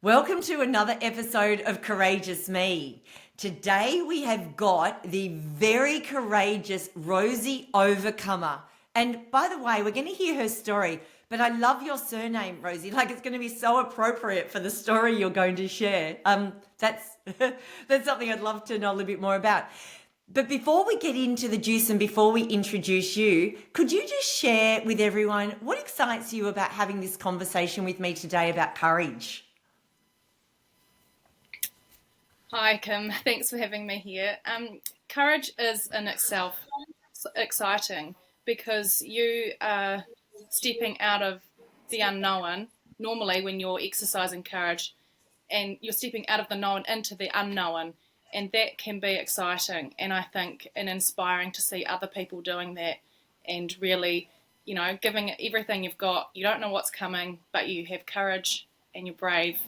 Welcome to another episode of Courageous Me. Today we have got the very courageous Rosie Overcomer. And by the way, we're going to hear her story, but I love your surname, Rosie. Like, it's going to be so appropriate for the story you're going to share. That's that's something I'd love to know a little bit more about. But before we get into the juice and before we introduce you, could you just share with everyone what excites you about having this conversation with me today about courage? Hi, Kim. Thanks for having me here. Courage is in itself exciting because you are stepping out of the unknown. Normally, when you're exercising courage, and you're stepping out of the known into the unknown, and that can be exciting. And I think and inspiring to see other people doing that, and really, giving it everything you've got. You don't know what's coming, but you have courage, and you're brave,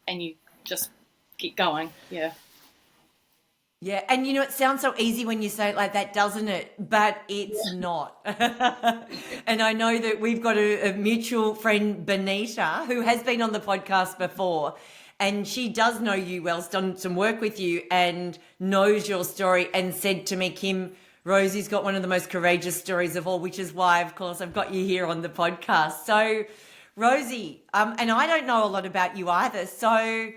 and you just keep going. Yeah. Yeah, and it sounds so easy when you say it like that, doesn't it? But it's not. And I know that we've got a mutual friend, Benita, who has been on the podcast before, and she does know you well, has done some work with you and knows your story, and said to me, Kim, Rosie's got one of the most courageous stories of all, which is why, of course, I've got you here on the podcast. So, Rosie, and I don't know a lot about you either, so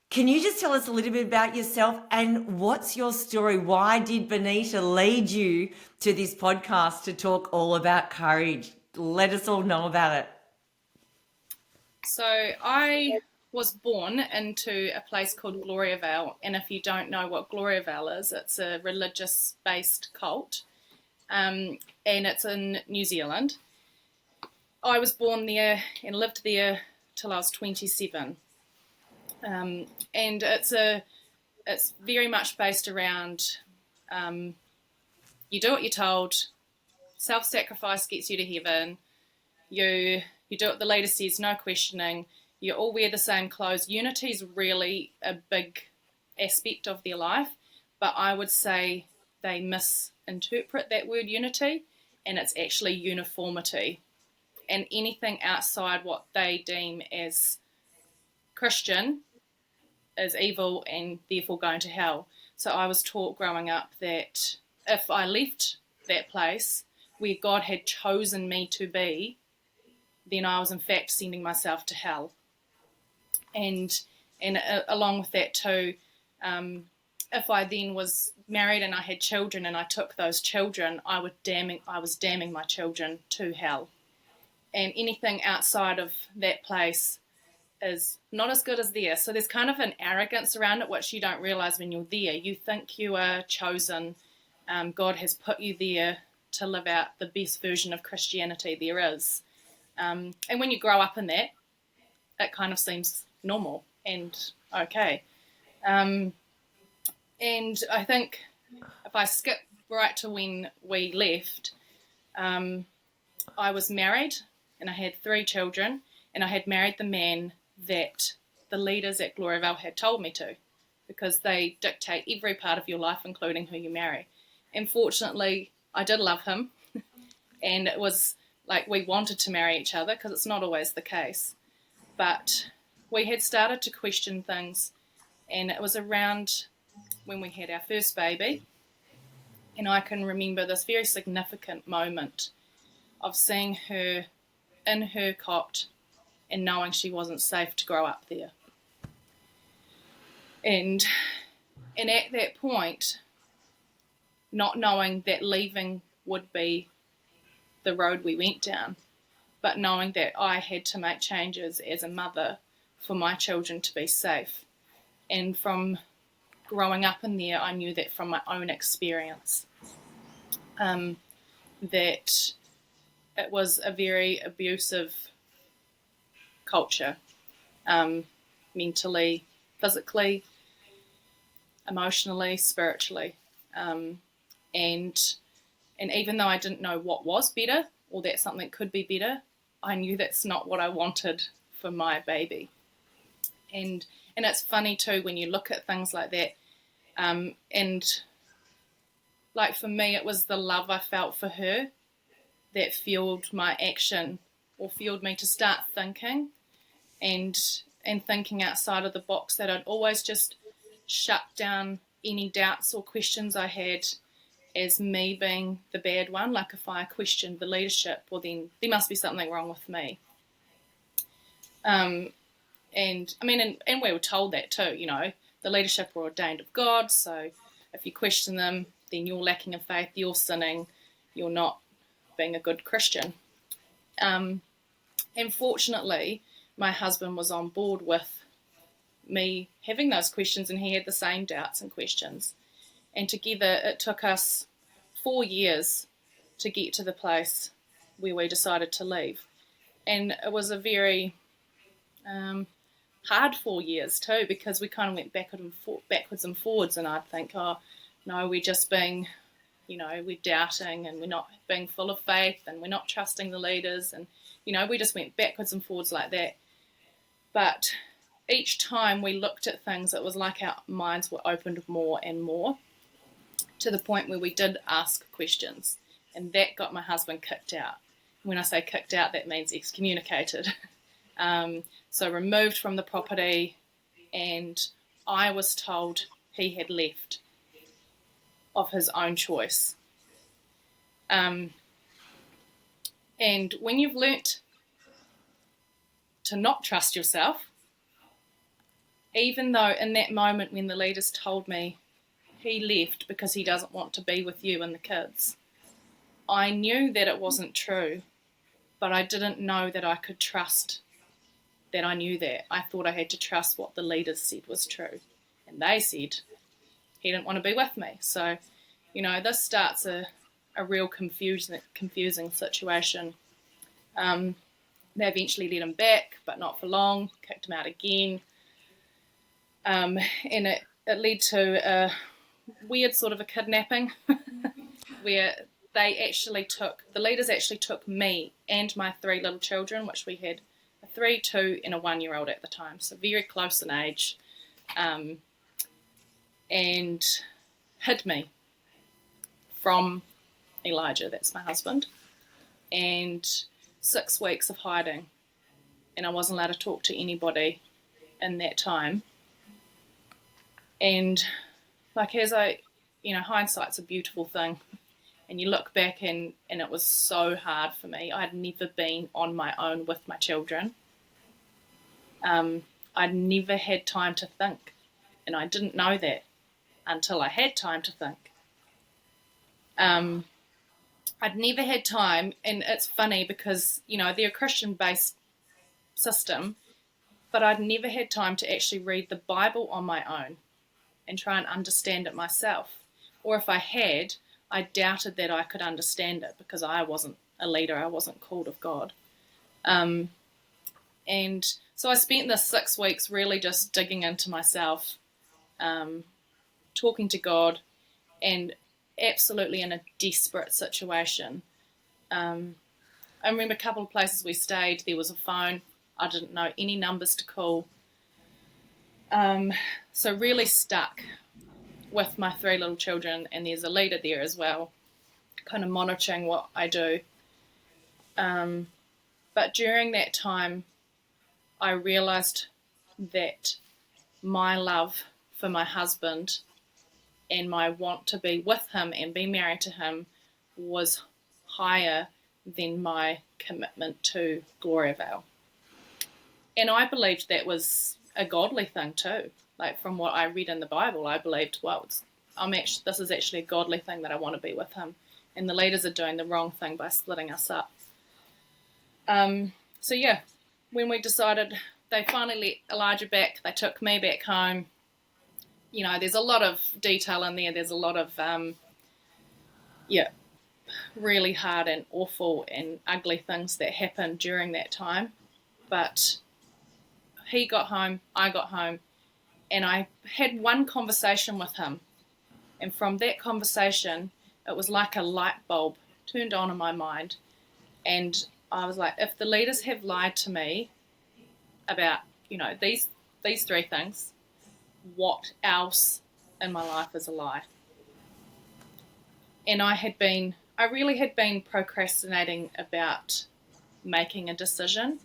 can you just tell us a little bit about yourself and what's your story? Why did Benita lead you to this podcast to talk all about courage? Let us all know about it. So I was born into a place called Gloriavale, and if you don't know what Gloriavale is, it's a religious-based cult, and it's in New Zealand. I was born there and lived there till I was 27. And it's very much based around you do what you're told, self-sacrifice gets you to heaven, you do what the leader says, no questioning, you all wear the same clothes. Unity is really a big aspect of their life, but I would say they misinterpret that word unity, and it's actually uniformity. And anything outside what they deem as Christian is evil and therefore going to hell. So I was taught growing up that if I left that place where God had chosen me to be, then I was in fact sending myself to hell. And along with that too, if I then was married and I had children and I took those children, I was damning my children to hell. And anything outside of that place is not as good as there. So there's kind of an arrogance around it, which you don't realize when you're there. You think you are chosen. God has put you there to live out the best version of Christianity there is. And when you grow up in that, it kind of seems normal and okay. And I think if I skip right to when we left, I was married and I had 3 children, and I had married the man that the leaders at Gloriavale had told me to, because they dictate every part of your life, including who you marry. And fortunately, I did love him, and it was like we wanted to marry each other, because it's not always the case. But we had started to question things, and it was around when we had our first baby, and I can remember this very significant moment of seeing her in her cot and knowing she wasn't safe to grow up there. And at that point, not knowing that leaving would be the road we went down, but knowing that I had to make changes as a mother for my children to be safe. And from growing up in there, I knew that from my own experience, that it was a very abusive culture, mentally, physically, emotionally, spiritually, and even though I didn't know what was better or that something could be better, I knew that's not what I wanted for my baby. And it's funny too when you look at things like that, and like for me, it was the love I felt for her that fueled my action, or fueled me to start thinking. And and thinking outside of the box, that I'd always just shut down any doubts or questions I had as me being the bad one. Like if I questioned the leadership, well then there must be something wrong with me. And I mean, and we were told that too, the leadership were ordained of God, so if you question them, then you're lacking in faith, you're sinning, you're not being a good Christian. And fortunately, my husband was on board with me having those questions, and he had the same doubts and questions. And together it took us 4 years to get to the place where we decided to leave. And it was a very hard 4 years too, because we kind of went backwards and forwards, and I'd think, oh no, we're just being, we're doubting, and we're not being full of faith, and we're not trusting the leaders, and we just went backwards and forwards like that. But each time we looked at things, it was like our minds were opened more and more, to the point where we did ask questions, and that got my husband kicked out. When I say kicked out, that means excommunicated. So removed from the property, and I was told he had left of his own choice. And when you've learnt to not trust yourself, even though in that moment when the leaders told me he left because he doesn't want to be with you and the kids, I knew that it wasn't true, but I didn't know that I could trust that I knew that. I thought I had to trust what the leaders said was true. And they said he didn't want to be with me. So, this starts a real confusing situation. They eventually let him back, but not for long, kicked him out again. And it led to a weird sort of a kidnapping where the leaders actually took me and my 3 little children, which we had a 3, 2 and a 1-year-old at the time, so very close in age, and hid me from Elijah, that's my husband, and 6 weeks of hiding, and I wasn't allowed to talk to anybody in that time. And hindsight's a beautiful thing. And you look back and it was so hard for me. I'd never been on my own with my children. I'd never had time to think. And I didn't know that until I had time to think. I'd never had time, and it's funny because, they're a Christian-based system, but I'd never had time to actually read the Bible on my own and try and understand it myself. Or if I had, I doubted that I could understand it because I wasn't a leader, I wasn't called of God. And so I spent the 6 weeks really just digging into myself, talking to God, and absolutely in a desperate situation. I remember a couple of places we stayed, there was a phone. I didn't know any numbers to call. So really stuck with my 3 little children, and there's a leader there as well, kind of monitoring what I do. But during that time, I realised that my love for my husband and my want to be with him and be married to him was higher than my commitment to Gloriavale. And I believed that was a godly thing too. Like from what I read in the Bible, I believed, this is actually a godly thing that I want to be with him. And the leaders are doing the wrong thing by splitting us up. When we decided, they finally let Elijah back, they took me back home. There's a lot of detail in there. There's a lot of, really hard and awful and ugly things that happened during that time. But he got home, I got home, and I had one conversation with him. And from that conversation, it was like a light bulb turned on in my mind. And I was like, if the leaders have lied to me about, these 3 things, what else in my life is a lie? And I really had been procrastinating about making a decision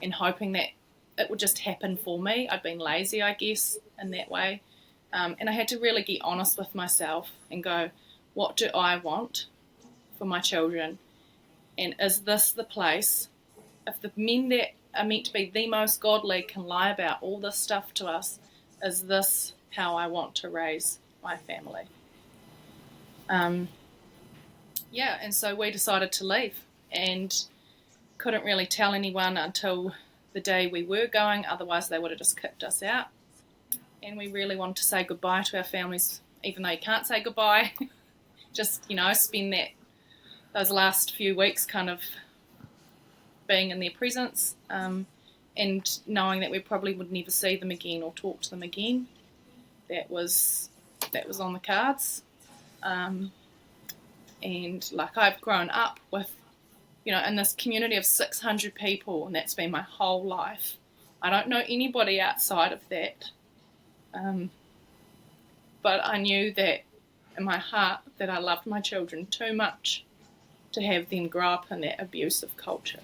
and hoping that it would just happen for me. I'd been lazy, I guess, in that way. And I had to really get honest with myself and go, what do I want for my children? And is this the place? If the men that are meant to be the most godly can lie about all this stuff to us, is this how I want to raise my family? Yeah, and so we decided to leave and couldn't really tell anyone until the day we were going, otherwise they would have just kicked us out. And we really wanted to say goodbye to our families, even though you can't say goodbye. Just, spend those last few weeks kind of being in their presence, and knowing that we probably would never see them again or talk to them again. That was on the cards. And like, I've grown up with, in this community of 600 people, and that's been my whole life. I don't know anybody outside of that. But I knew that in my heart that I loved my children too much to have them grow up in that abusive culture.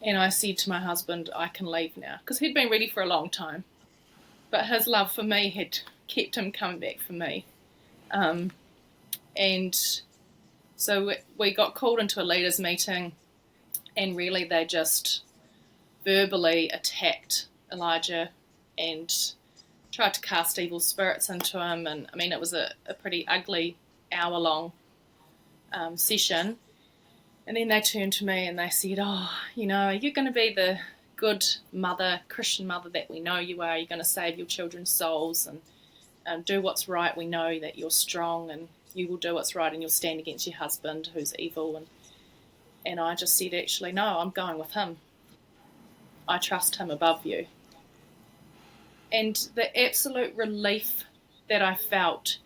And I said to my husband, I can leave now, because he'd been ready for a long time. But his love for me had kept him coming back for me. And so we got called into a leaders' meeting, and really they just verbally attacked Elijah and tried to cast evil spirits into him. And I mean, it was a pretty ugly hour-long session. And then they turned to me and they said, you're going to be the good mother, Christian mother that we know you are. You're going to save your children's souls and do what's right. We know that you're strong and you will do what's right, and you'll stand against your husband who's evil. And I just said, actually, no, I'm going with him. I trust him above you. And the absolute relief that I felt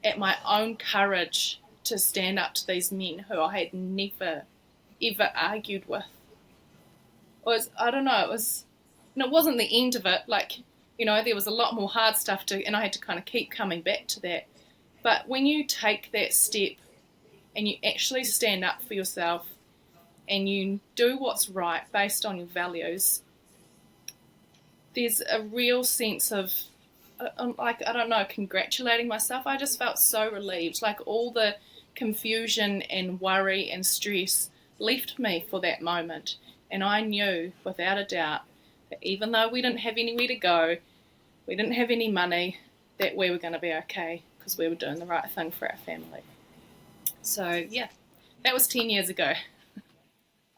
at my own courage to stand up to these men who I had never, ever argued with was, I don't know, and it wasn't the end of it. Like, there was a lot more hard stuff and I had to kind of keep coming back to that. But when you take that step and you actually stand up for yourself and you do what's right based on your values, there's a real sense of, congratulating myself. I just felt so relieved. Like, all the confusion and worry and stress left me for that moment. And I knew without a doubt that even though we didn't have anywhere to go, we didn't have any money, that we were going to be okay because we were doing the right thing for our family. So, yeah, that was 10 years ago.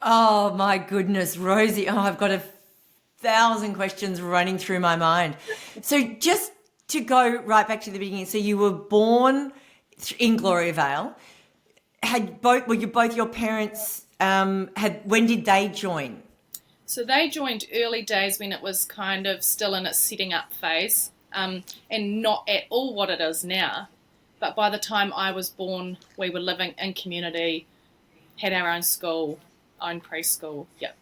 Oh, my goodness, Rosie. Oh, I've got 1,000 questions running through my mind. So just to go right back to the beginning, so you were born in Gloriavale. Were both your parents, when did they join? So they joined early days when it was kind of still in its setting up phase, and not at all what it is now. But by the time I was born, we were living in community, had our own school, own preschool. Yep,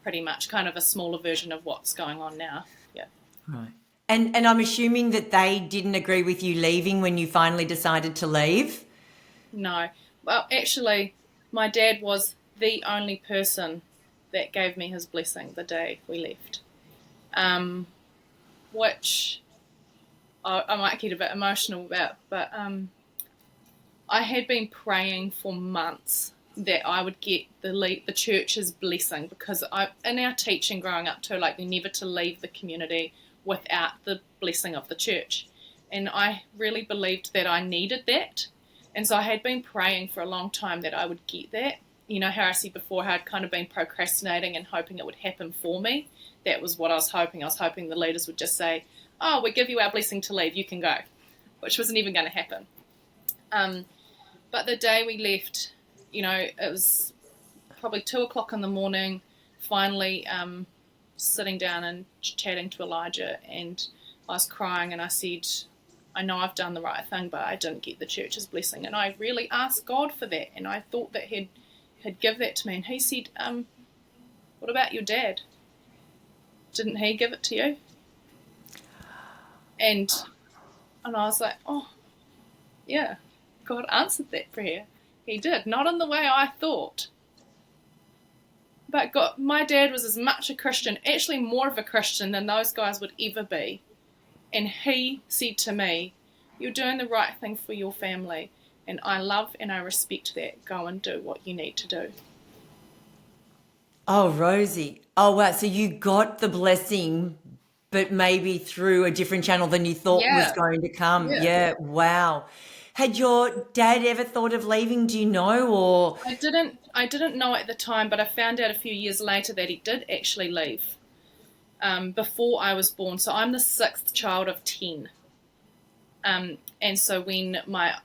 pretty much kind of a smaller version of what's going on now. Yeah. Right. And I'm assuming that they didn't agree with you leaving when you finally decided to leave? No. Well, actually, my dad was the only person that gave me his blessing the day we left, which I might get a bit emotional about, but I had been praying for months that I would get the church's blessing, because in our teaching growing up too, like, we're never to leave the community without the blessing of the church. And I really believed that I needed that. And so I had been praying for a long time that I would get that. You know how I said before how I'd kind of been procrastinating and hoping it would happen for me? That was what I was hoping. I was hoping the leaders would just say, oh, we give you our blessing to leave, you can go, which wasn't even going to happen. But the day we left, it was probably 2:00 in the morning, finally sitting down and chatting to Elijah, and I was crying, and I said, I know I've done the right thing, but I didn't get the church's blessing. And I really asked God for that, and I thought that he'd give that to me. And he said, what about your dad? Didn't he give it to you? And I was like, oh, yeah, God answered that prayer. He did. Not in the way I thought, But God, my dad was as much a Christian, actually more of a Christian than those guys would ever be. And he said to me, "You're doing the right thing for your family, and I love and I respect that. Go and do what you need to do." Oh, Rosie. Oh, wow. So you got the blessing, but maybe through a different channel than you thought was Yeah, going to come. yeah. Yeah. Wow. Had your dad ever thought of leaving? Do you know? Or, I didn't know at the time, but I found out a few years later that he did actually leave before I was born. So I'm the sixth child of 10. And so when my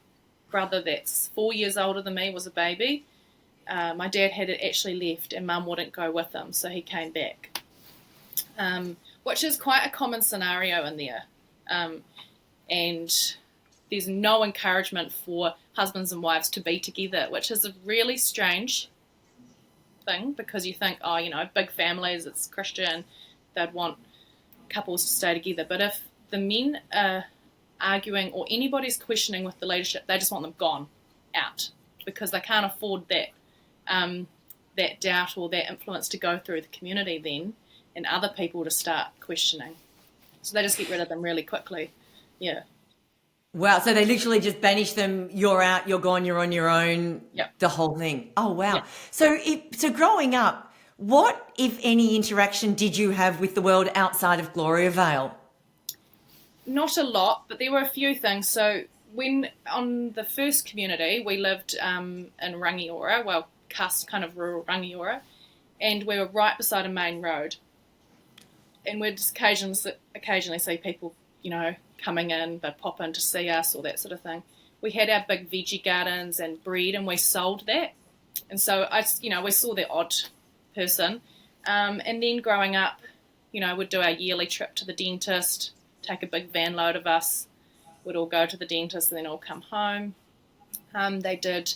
brother, that's 4 years older than me, was a baby, my dad had actually left and mum wouldn't go with him, so he came back, which is quite a common scenario in there. And there's no encouragement for husbands and wives to be together, which is a really strange thing because you think, oh, big families, it's Christian, they'd want couples to stay together. But if the men are arguing or anybody's questioning with the leadership, they just want them gone out because they can't afford that doubt or that influence to go through the community then and other people to start questioning. So they just get rid of them really quickly. Yeah. wow. So they literally just banish them. You're out, you're gone, you're on your own, Yeah. the whole thing. Oh, Yeah. wow. So growing up, what, if any, interaction did you have with the world outside of Gloriavale? Not a lot, but there were a few things. So when on the first community, we lived in Rangiora, well, kind of rural Rangiora, and we were right beside a main road. And we'd just occasionally see people, coming in, they'd pop in to see us or that sort of thing. We had our big veggie gardens and bread, and we sold that. And so we saw the odd person. And then growing up, we'd do our yearly trip to the dentist, take a big van load of us. We'd all go to the dentist and then all come home. They did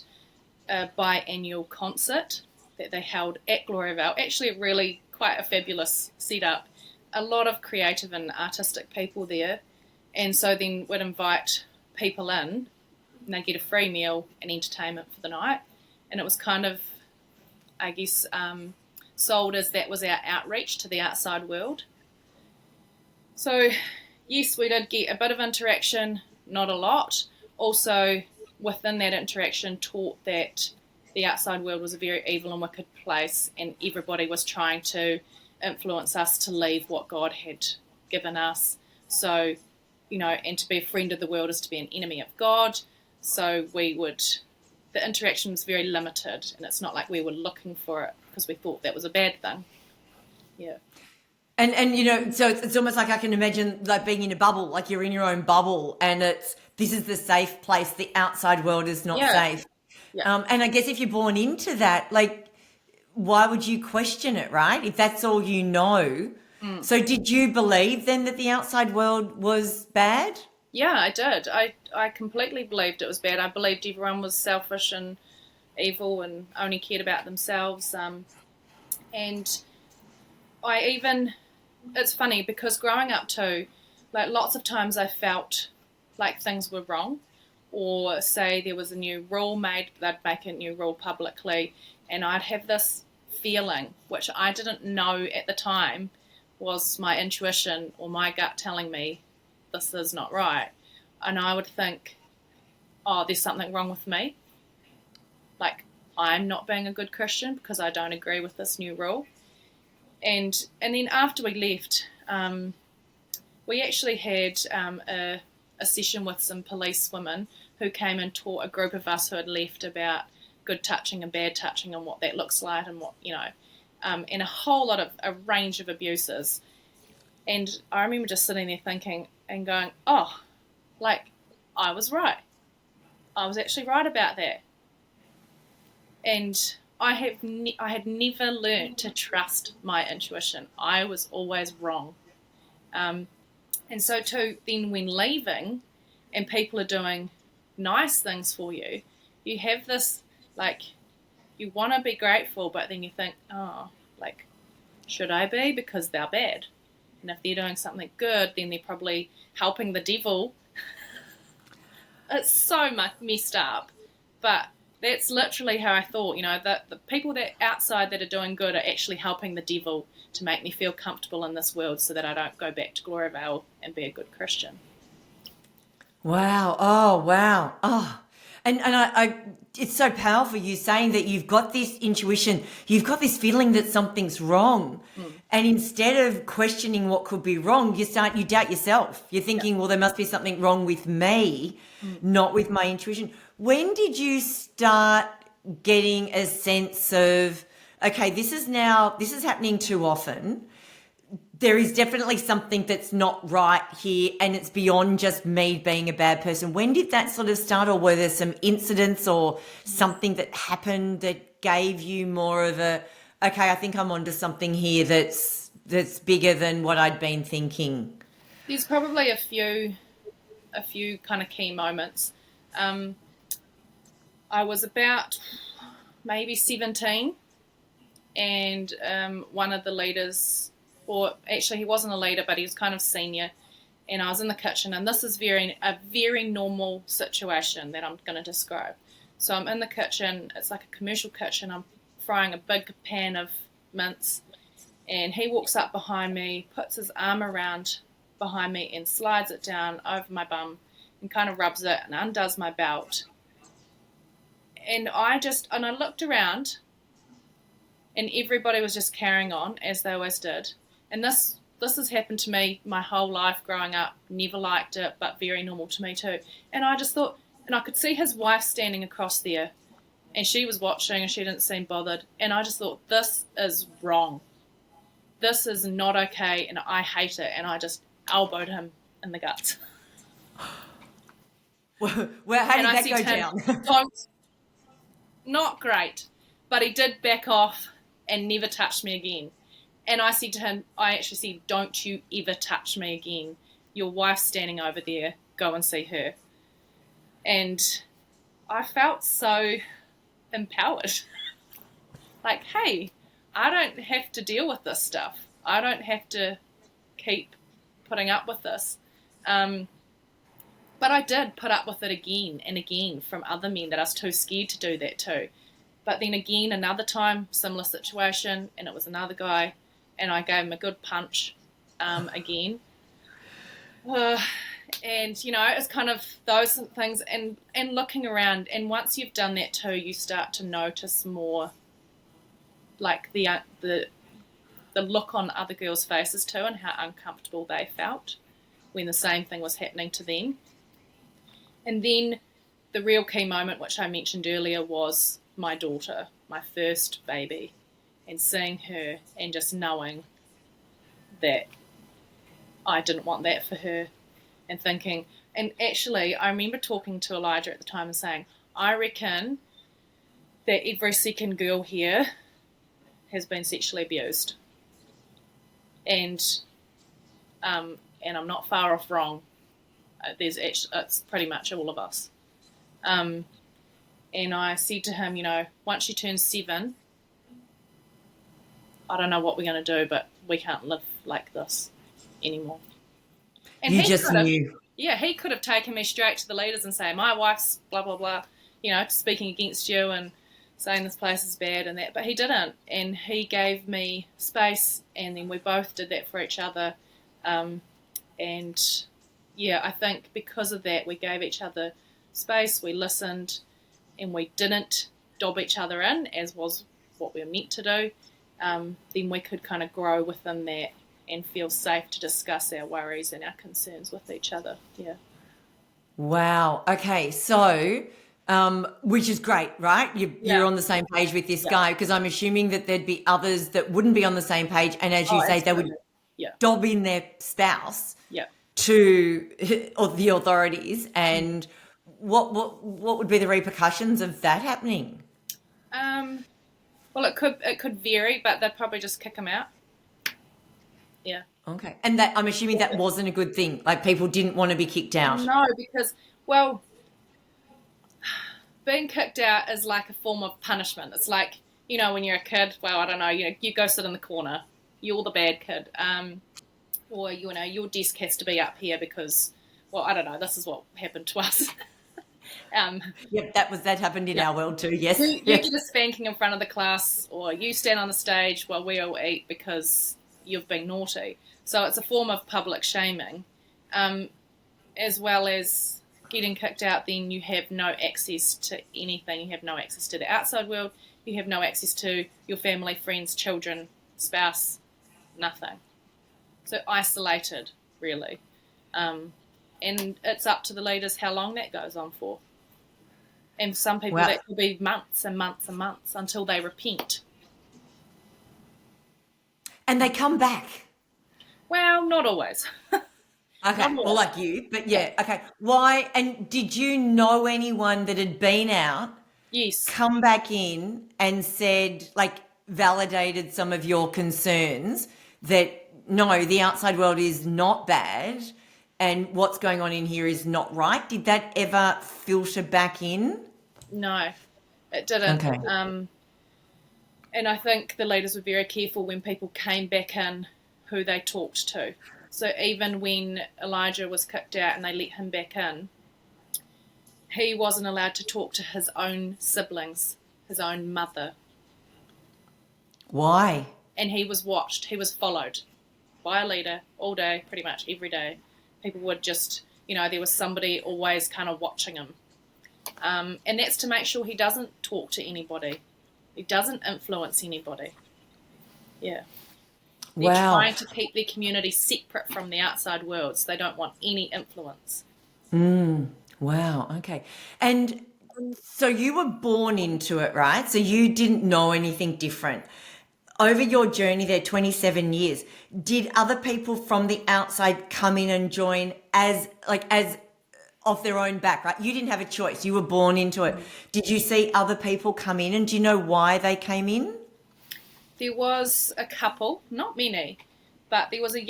a biannual concert that they held at Gloriavale. Actually, really quite a fabulous setup. A lot of creative and artistic people there. And so then we'd invite people in and they'd get a free meal and entertainment for the night. And it was kind of, I guess, sold as that was our outreach to the outside world. So, yes, we did get a bit of interaction, not a lot. Also, within that interaction, taught that the outside world was a very evil and wicked place, and everybody was trying to influence us to leave what God had given us. So, and to be a friend of the world is to be an enemy of God. So the interaction was very limited, and it's not like we were looking for it because we thought that was a bad thing. Yeah. And so it's almost like I can imagine like being in a bubble, like you're in your own bubble, and this is the safe place. The outside world is not Yeah. safe. Yeah. And I guess if you're born into that, like, why would you question it, right? If that's all you know. So did you believe then that the outside world was bad? Yeah, I did. I completely believed it was bad. I believed everyone was selfish and evil and only cared about themselves. And it's funny because growing up too, like lots of times I felt like things were wrong, or say there was a new rule made, they'd make a new rule publicly, and I'd have this feeling, which I didn't know at the time was my intuition or my gut telling me this is not right. And I would think, oh, there's something wrong with me. Like, I'm not being a good Christian because I don't agree with this new rule. And then after we left, we actually had a session with some police women who came and taught a group of us who had left about good touching and bad touching and what that looks like and what, and a range of abuses. And I remember just sitting there thinking and going, oh, like, I was right. I was actually right about that. And I had never learned to trust my intuition. I was always wrong. And so too, then when leaving and people are doing nice things for you, you have this, like, you want to be grateful, but then you think, oh, like, should I be? Because they're bad. And if they're doing something good, then they're probably helping the devil. It's so much messed up. But That's literally how I thought. That the people that outside that are doing good are actually helping the devil to make me feel comfortable in this world, so that I don't go back to Gloriavale and be a good Christian. Wow. Oh, wow. Oh. And it's so powerful you saying that you've got this intuition, you've got this feeling that something's wrong. Mm. And instead of questioning what could be wrong, you doubt yourself. You're Yeah. thinking, well, there must be something wrong with me, Mm. not with my intuition. When did you start getting a sense of, okay, this is happening too often? There is definitely something that's not right here, and it's beyond just me being a bad person. When did that sort of start, or were there some incidents or something that happened that gave you more of a, okay, I think I'm onto something here that's bigger than what I'd been thinking? There's probably a few kind of key moments. Um, I was about maybe 17, and one of the leaders, or actually he wasn't a leader, but he was kind of senior, and I was in the kitchen, and this is a very normal situation that I'm going to describe. So I'm in the kitchen, it's like a commercial kitchen, I'm frying a big pan of mince, and he walks up behind me, puts his arm around behind me and slides it down over my bum and kind of rubs it and undoes my belt. And I looked around, and everybody was just carrying on as they always did. And this has happened to me my whole life growing up. Never liked it, but very normal to me too. And I just thought, and I could see his wife standing across there, and she was watching, and she didn't seem bothered. And I just thought, this is wrong. This is not okay, and I hate it. And I just elbowed him in the guts. Well, how And did I that said go to him, down? don't, not great. But he did back off and never touched me again. And I said to him, I actually said, don't you ever touch me again. Your wife's standing over there. Go and see her. And I felt so empowered. Like, hey, I don't have to deal with this stuff. I don't have to keep putting up with this. But I did put up with it again and again from other men that I was too scared to do that too. But then again, another time, similar situation, and it was another guy, and I gave him a good punch again. And, it's kind of those things, and looking around, and once you've done that too, you start to notice more, like the look on other girls' faces too, and how uncomfortable they felt when the same thing was happening to them. And then the real key moment, which I mentioned earlier, was my daughter, my first baby, and seeing her and just knowing that I didn't want that for her, and thinking, and actually I remember talking to Elijah at the time and saying, I reckon that every second girl here has been sexually abused. And I'm not far off wrong. It's pretty much all of us. And I said to him, once she turns 7, I don't know what we're going to do, but we can't live like this anymore. And You just knew. Yeah, he could have taken me straight to the leaders and say, my wife's blah, blah, blah, speaking against you and saying this place is bad and that. But he didn't. And he gave me space, and then we both did that for each other. And yeah, I think because of that, we gave each other space, we listened, and we didn't dob each other in, as was what we were meant to do. Then we could kind of grow within that and feel safe to discuss our worries and our concerns with each other. Yeah. Wow. Okay. So, which is great, right? You're on the same page with this Yeah. guy, because I'm assuming that there'd be others that wouldn't be on the same page. And as you say, they would dob in their spouse to or the authorities. And what would be the repercussions of that happening? Well, it could vary, but they'd probably just kick him out. Yeah. Okay. And that, I'm assuming that wasn't a good thing. Like, people didn't want to be kicked out. No, because, well, being kicked out is like a form of punishment. It's like, when you're a kid, well, I don't know, you go sit in the corner. You're the bad kid. Or, your desk has to be up here because, well, I don't know, this is what happened to us. Um, Yep, that happened in yeah. our world too. Yes. You Yes. get a spanking in front of the class, or you stand on the stage while we all eat because you've been naughty. So it's a form of public shaming, um, as well as getting kicked out. Then you have no access to anything. You have no access to the outside world. You have no access to your family, friends, children, spouse, nothing. So isolated, really. And it's up to the leaders how long that goes on for. And for some people, Wow. that could be months and months and months until they repent. And they come back. Well, not always. Okay. Not Well, always. like you, but Yeah. yeah. Okay. Why? And did you know anyone that had been out, Yes. come back in and said, like, validated some of your concerns that no, the outside world is not bad and what's going on in here is not right? Did that ever filter back in? No, it didn't. Okay. And I think the leaders were very careful when people came back in who they talked to. So even when Elijah was kicked out and they let him back in, he wasn't allowed to talk to his own siblings, his own mother. Why? And he was watched, he was followed by a leader all day, pretty much every day. People would just, there was somebody always kind of watching him. And that's to make sure he doesn't talk to anybody. He doesn't influence anybody. Yeah. They're Wow. trying to keep their community separate from the outside world, so they don't want any influence. Wow. Okay. And so you were born into it, right? So you didn't know anything different. Over your journey there, 27 years, did other people from the outside come in and join as off their own back, right? You didn't have a choice. You were born into it. Did you see other people come in, and do you know why they came in? There was a couple, not many, but there was a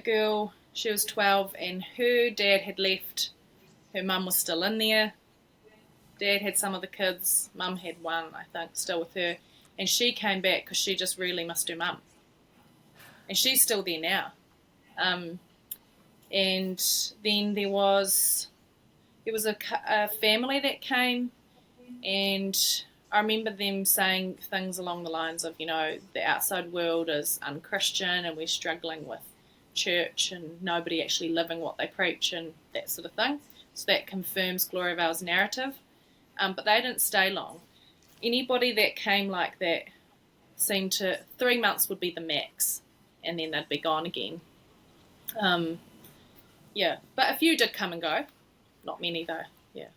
girl, she was 12, and her dad had left. Her mum was still in there. Dad had some of the kids. Mum had one, I think, still with her. And she came back because she just really missed her mum. And she's still there now. And then there was a family that came, and I remember them saying things along the lines of, the outside world is unchristian and we're struggling with church and nobody actually living what they preach and that sort of thing. So that confirms Gloriavale's narrative. But they didn't stay long. Anybody that came like that seemed to, 3 months would be the max, and then they'd be gone again. Yeah, but a few did come and go. Not many though. Yeah.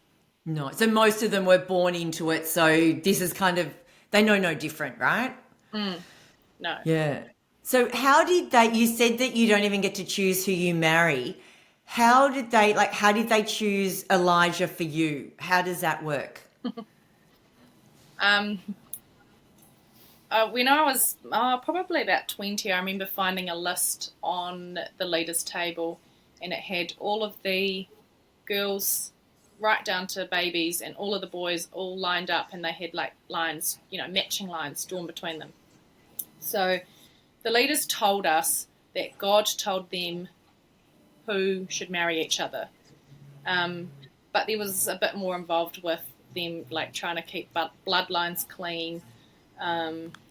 No. So most of them were born into it. So this is kind of, they know no different, right? No. Yeah. So how did you said that you don't even get to choose who you marry. How did they choose Elijah for you? How does that work? When I was probably about 20, I remember finding a list on the leaders' table, and it had all of the girls right down to babies and all of the boys all lined up, and they had like lines, matching lines drawn between them. So the leaders told us that God told them who should marry each other. But there was a bit more involved with them, like trying to keep bloodlines clean,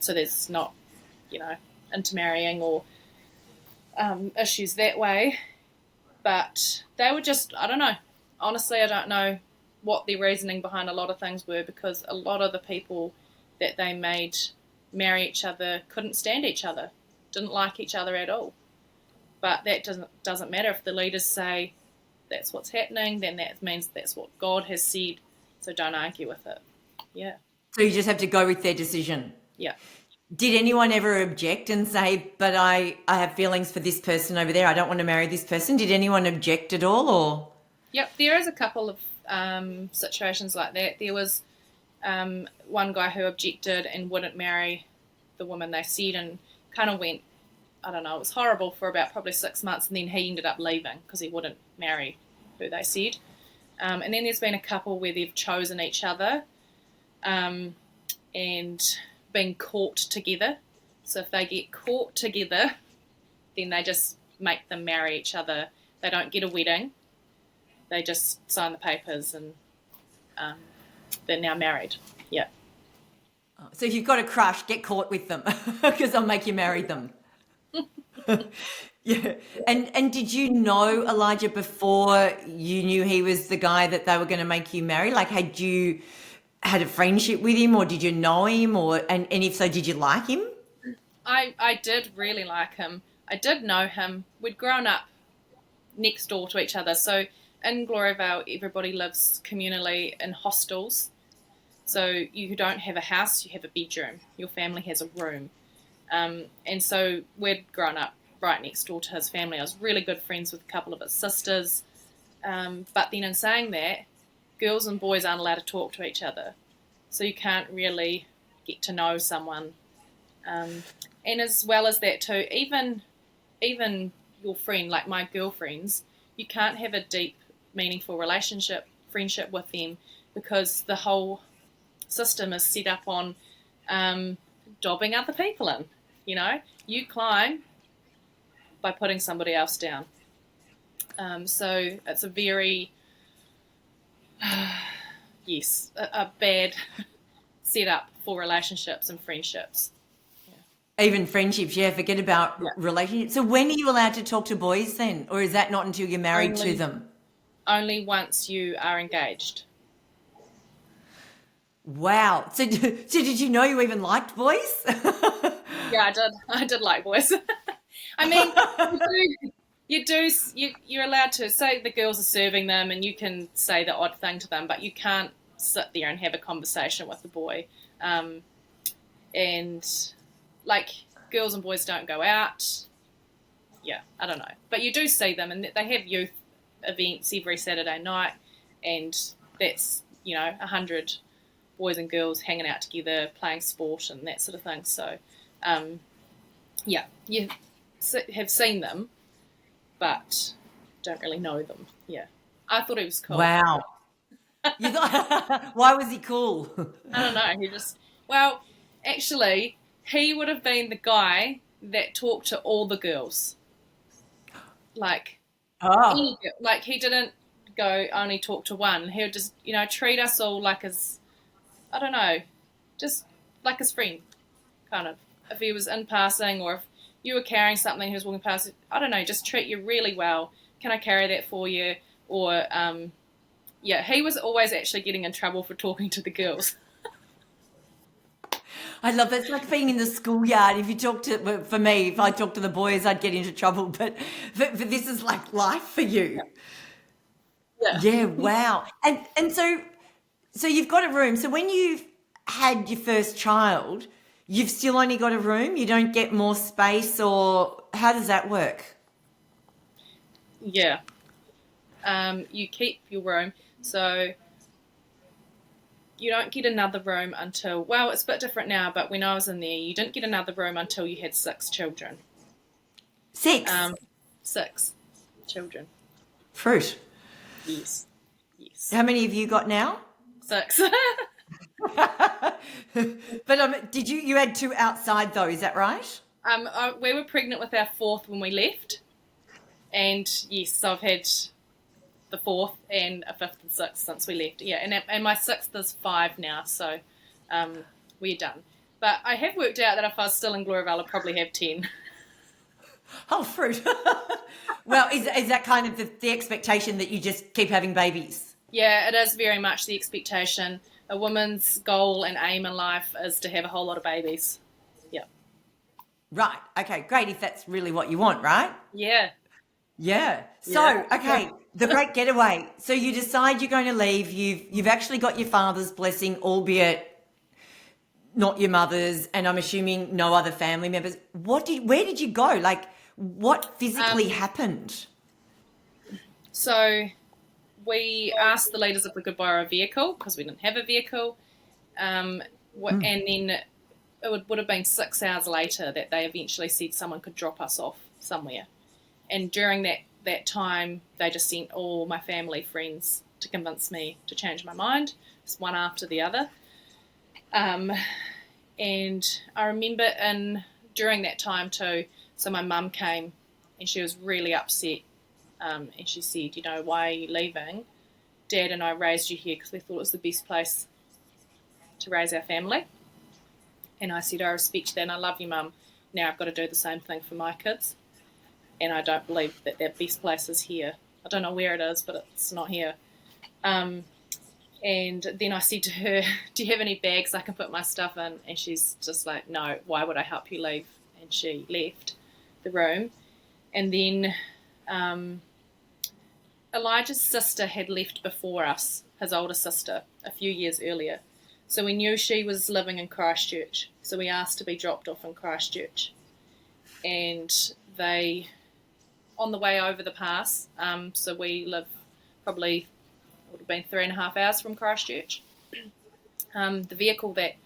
so there's not, intermarrying or issues that way. But they were just, I don't know. Honestly, I don't know what the reasoning behind a lot of things were, because a lot of the people that they made marry each other couldn't stand each other, didn't like each other at all. But that doesn't matter. If the leaders say that's what's happening, then that means that's what God has said. So don't argue with it. Yeah. So you just have to go with their decision. Yeah. Did anyone ever object and say, but I have feelings for this person over there, I don't want to marry this person? Did anyone object at all, or? Yep, there is a couple of situations like that. There was one guy who objected and wouldn't marry the woman they said, and kind of went, I don't know, it was horrible for about probably 6 months, and then he ended up leaving because he wouldn't marry who they said. And then there's been a couple where they've chosen each other and been caught together. So if they get caught together, then they just make them marry each other. They don't get a wedding. They just sign the papers and they're now married. Yeah. So if you've got a crush, get caught with them because I'll make you marry them. Yeah. And did you know Elijah before you knew he was the guy that they were going to make you marry? Like, had you had a friendship with him, or did you know him, and if so, did you like him? I did really like him. I did know him. We'd grown up next door to each other. So in Gloriavale, everybody lives communally in hostels. So you don't have a house, you have a bedroom. Your family has a room. And so we'd grown up right next door to his family. I was really good friends with a couple of his sisters. But then in saying that, girls and boys aren't allowed to talk to each other. So you can't really get to know someone. And as well as that too, even your friend, like my girlfriends, you can't have a deep, meaningful friendship with them, because the whole system is set up on dobbing other people in. You know, you climb by putting somebody else down. So it's a very, yes, a bad setup for relationships and friendships. Even friendships, yeah, forget about relationships. So when are you allowed to talk to boys then? Or is that not until you're married to them? Only once you are engaged. Wow. So did you know you even liked boys? Yeah, I did. I did like boys. I mean, you're allowed to say the girls are serving them, and you can say the odd thing to them, but you can't sit there and have a conversation with the boy. And like, girls and boys don't go out. Yeah, I don't know, but you do see them, and they have youth events every Saturday night, and that's 100 boys and girls hanging out together, playing sport and that sort of thing. So, yeah, you have seen them, but don't really know them. Yeah, I thought it was cool. Wow. You thought, why was he cool? I don't know. Actually, he would have been the guy that talked to all the girls. Like, he didn't go only talk to one. He would just, treat us all like his, I don't know, just like his friend, kind of. If he was in passing, or if you were carrying something, he was walking past, I don't know, just treat you really well. Can I carry that for you? Or, he was always actually getting in trouble for talking to the girls. I love that. It's like being in the schoolyard. For me, if I talk to the boys, I'd get into trouble. But this is like life for you. Yeah, wow. And so you've got a room. So when you've had your first child, you've still only got a room? You don't get more space, or how does that work? Yeah. You keep your room. So you don't get another room until, well, it's a bit different now, but when I was in there, you didn't get another room until you had 6 children. 6? 6 children. Fruit. Yes. How many have you got now? 6. But did you had 2 outside though, is that right? We were pregnant with our 4th when we left. And yes, I've had the 4th and a 5th and 6th since we left. Yeah, and my 6th is 5 now, so we're done. But I have worked out that if I was still in Gloriavale, I'd probably have 10. Oh, fruit. Well, is that kind of the expectation that you just keep having babies? Yeah, it is very much the expectation. A woman's goal and aim in life is to have a whole lot of babies. Yeah. Right. Okay, great, if that's really what you want, right? Yeah. Yeah. So, okay, the great getaway. So you decide you're going to leave. You've actually got your father's blessing, albeit not your mother's, and I'm assuming no other family members. Where did you go? Like, what physically happened? So we asked the leaders if we could borrow a vehicle, because we didn't have a vehicle. And then it would have been 6 hours later that they eventually said someone could drop us off somewhere. And during that time, they just sent all my family friends to convince me to change my mind, just one after the other. And I remember during that time too, so my mum came and she was really upset. And she said, why are you leaving? Dad and I raised you here because we thought it was the best place to raise our family. And I said, I respect that and I love you, Mum. Now I've got to do the same thing for my kids. And I don't believe that their best place is here. I don't know where it is, but it's not here. And then I said to her, do you have any bags I can put my stuff in? And she's just like, no, why would I help you leave? And she left the room. And then Elijah's sister had left before us, his older sister, a few years earlier. So we knew she was living in Christchurch. So we asked to be dropped off in Christchurch. And they, on the way over the pass, so we live probably, would have been 3.5 hours from Christchurch. The vehicle that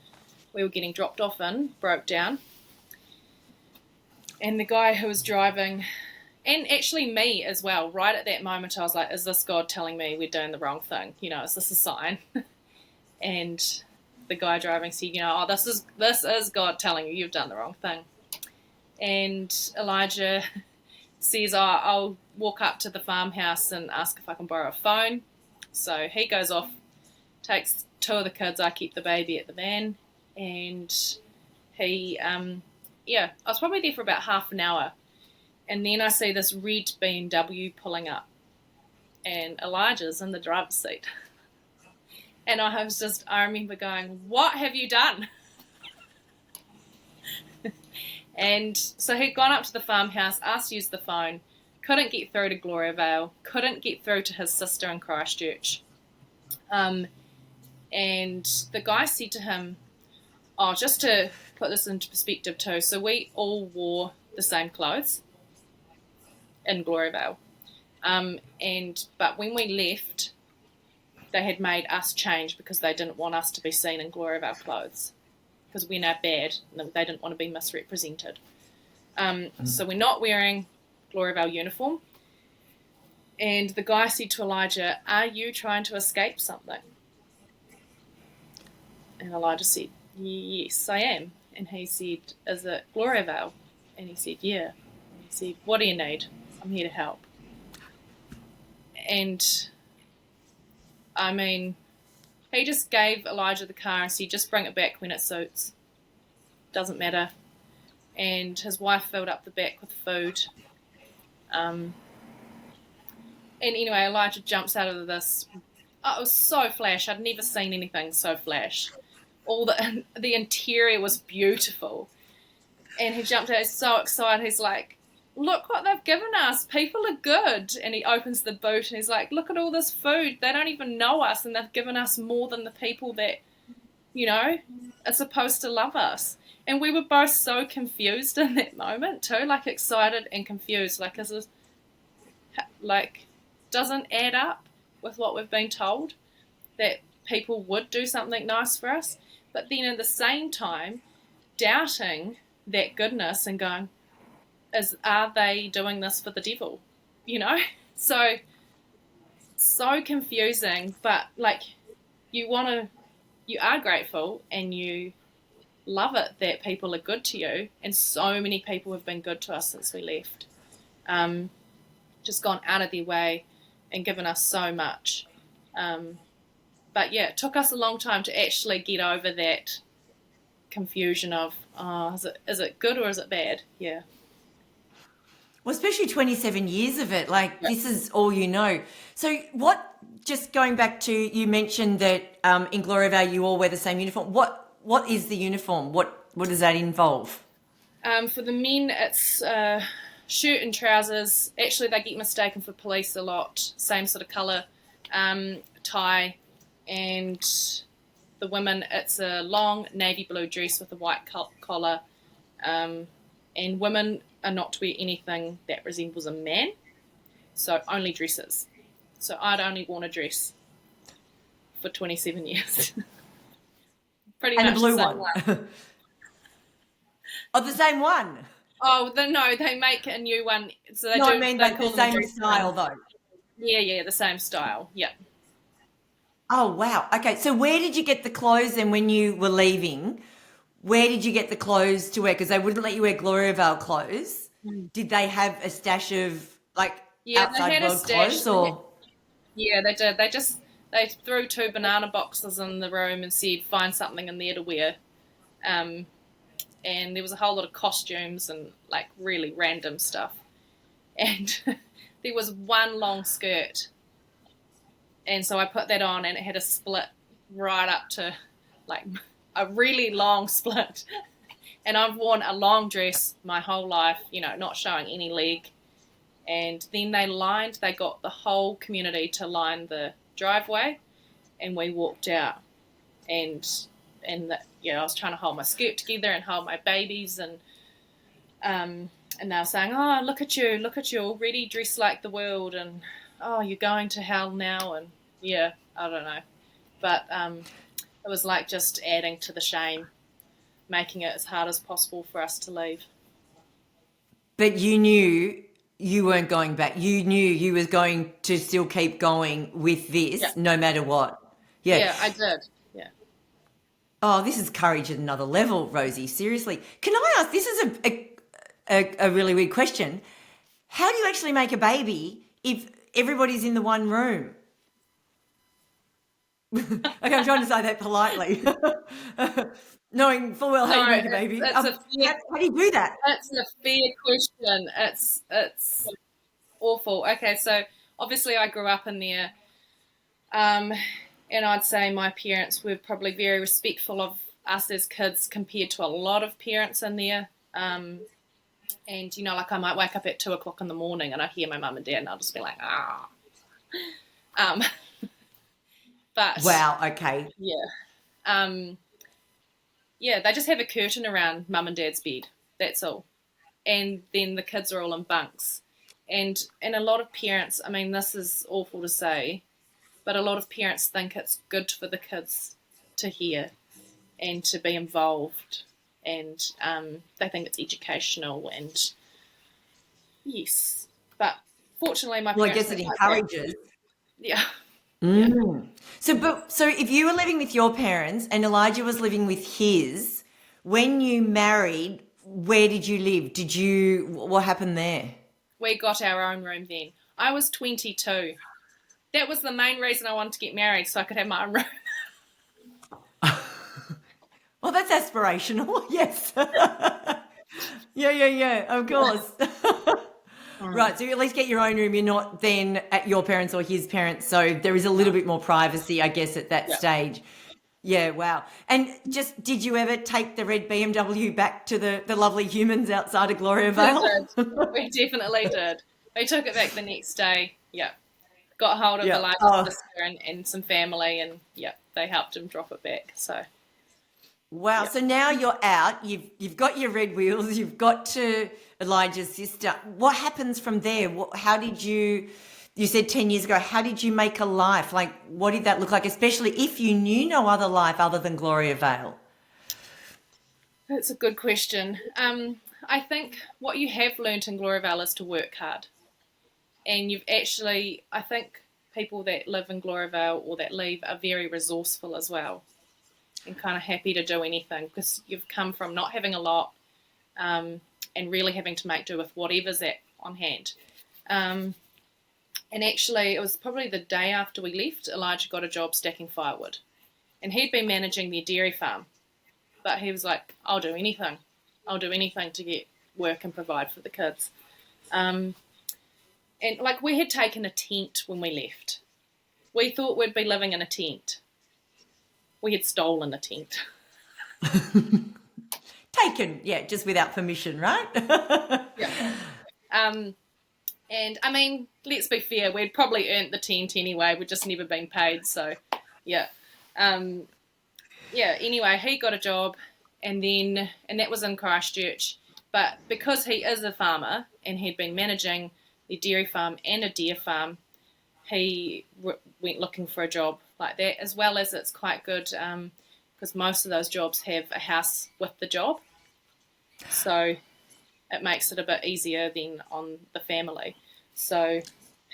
we were getting dropped off in broke down. And the guy who was driving, and actually me as well, right at that moment I was like, is this God telling me we're doing the wrong thing? You know, is this a sign? And the guy driving said, you know, oh, this is God telling you you've done the wrong thing. And Elijah says, oh, I'll walk up to the farmhouse and ask if I can borrow a phone. So he goes off, takes 2 of the kids, I keep the baby at the van, and he, I was probably there for about half an hour. And then I see this red BMW pulling up, and Elijah's in the driver's seat. And I remember going, what have you done? And so he'd gone up to the farmhouse, asked to use the phone, couldn't get through to Gloriavale, couldn't get through to his sister in Christchurch. And the guy said to him, oh, just to put this into perspective too, so we all wore the same clothes in Gloriavale. But when we left, they had made us change because they didn't want us to be seen in Gloriavale clothes because we're now bad and they didn't want to be misrepresented. So we're not wearing Gloriavale uniform. And the guy said to Elijah, are you trying to escape something? And Elijah said, yes, I am. And he said, is it Gloriavale? And he said, yeah. And he said, what do you need? I'm here to help. And I mean, he just gave Elijah the car and said, just bring it back when it suits. Doesn't matter. And his wife filled up the back with food. And anyway, Elijah jumps out of this. Oh, it was so flash. I'd never seen anything so flash. All the interior was beautiful. And he jumped out, he's so excited. He's like, look what they've given us. People are good. And he opens the boot and he's like, look at all this food. They don't even know us and they've given us more than the people that, you know, are supposed to love us. And we were both so confused in that moment too, like excited and confused. Like, this is, like, doesn't add up with what we've been told, that people would do something nice for us. But then at the same time, doubting that goodness and going, are they doing this for the devil? You know? So confusing, but like you are grateful and you love it that people are good to you, and so many people have been good to us since we left. Just gone out of their way and given us so much. But yeah, it took us a long time to actually get over that confusion of, is it good or is it bad? Yeah. Well, especially 27 years of it, like Yep. this is all you know. So just going back to, you mentioned that in Gloriavale you all wear the same uniform. What is the uniform? What does that involve? For the men, it's shirt and trousers. Actually, they get mistaken for police a lot. Same sort of colour, tie. And the women, it's a long navy blue dress with a white collar. And women are not to wear anything that resembles a man. So only dresses. So I'd only worn a dress for 27 years. Pretty And much the blue the same one. Oh, the same one. Oh, no, they make a new one. So they No, do. I mean they like call the them a same dress style one. though. Yeah, the same style. Yeah. Oh, wow. Okay, so where did you get the clothes then when you were leaving? Where did you get the clothes to wear? Because they wouldn't let you wear Gloriavale clothes. Did they have a stash of like Yeah, they outside had a world stash. clothes or? Yeah, they did. they threw 2 banana boxes in the room and said, find something in there to wear. And there was a whole lot of costumes and like really random stuff. And there was one long skirt. And so I put that on, and it had a split right up to like a really long split. And I've worn a long dress my whole life, not showing any leg. And then they got the whole community to line the driveway, and we walked out. And I was trying to hold my skirt together and hold my babies, and they were saying, "Oh, look at you, already dressed like the world," and "Oh, you're going to hell now," and yeah, I don't know, but it was like just adding to the shame, making it as hard as possible for us to leave. But you knew you weren't going back. You knew you was going to still keep going with this, Yeah. no matter what. Yeah. Yeah, I did. Yeah. Oh, this is courage at another level, Rosie. Seriously. Can I ask, this is a really weird question. How do you actually make a baby if everybody's in the one room? Okay, I'm trying to say that politely. Knowing full well how you make a baby. It's How do you do that? That's a fair question. It's awful. Okay, so obviously I grew up in there, and I'd say my parents were probably very respectful of us as kids compared to a lot of parents in there. And like I might wake up at 2:00 in the morning and I hear my mum and dad, and I'll just be like, ah. But Wow, okay. yeah, they just have a curtain around mum and dad's bed. That's all. And then the kids are all in bunks. And a lot of parents, I mean, this is awful to say, but a lot of parents think it's good for the kids to hear and to be involved. And they think it's educational. And yes, but fortunately my Well, I parents... guess it encourages. Yeah. Mm. So if you were living with your parents and Elijah was living with his, when you married, where did you live? What happened there? We got our own room then. I was 22. That was the main reason I wanted to get married, so I could have my own room. Well, that's aspirational. Yes. Yeah, of course. Right, so you at least get your own room. You're not then at your parents' or his parents', so there is a little bit more privacy, I guess, at that stage. Yeah, wow. And just, did you ever take the red BMW back to the lovely humans outside of Gloriavale? We definitely did. We took it back the next day. Yeah. Got hold of Yeah. Elijah's sister and some family, and they helped him drop it back. So Wow. So now you're out. You've got your red wheels. You've got to Elijah's sister. What happens from there? How did you? You said 10 years ago. How did you make a life? Like, what did that look like? Especially if you knew no other life other than Gloriavale. that's a good question. I think what you have learnt in Gloriavale is to work hard, and I think people that live in Gloriavale or that leave are very resourceful as well, and kind of happy to do anything because you've come from not having a lot, and really having to make do with whatever's on hand. And actually, it was probably the day after we left, Elijah got a job stacking firewood. And he'd been managing their dairy farm. But he was like, I'll do anything. I'll do anything to get work and provide for the kids. And like, we had taken a tent when we left. We thought we'd be living in a tent. We had stolen a tent. Taken, yeah, just without permission, right? Yeah. And I mean, let's be fair, we'd probably earned the tent anyway, we'd just never been paid, so yeah. Anyway, he got a job and that was in Christchurch, but because he is a farmer and he'd been managing the dairy farm and a deer farm, he went looking for a job like that, as well as it's quite good because most of those jobs have a house with the job, so it makes it a bit easier then on the family. So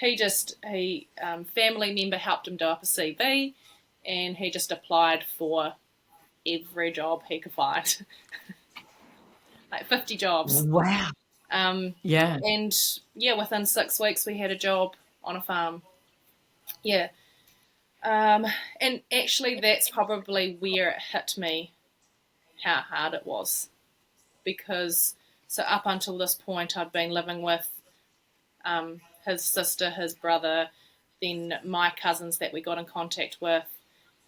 family member helped him do up a CV, and he just applied for every job he could find, like 50 jobs. Wow. Yeah. And within 6 weeks we had a job on a farm. Yeah. And actually, that's probably where it hit me how hard it was. Because, so up until this point, I'd been living with his sister, his brother, then my cousins that we got in contact with,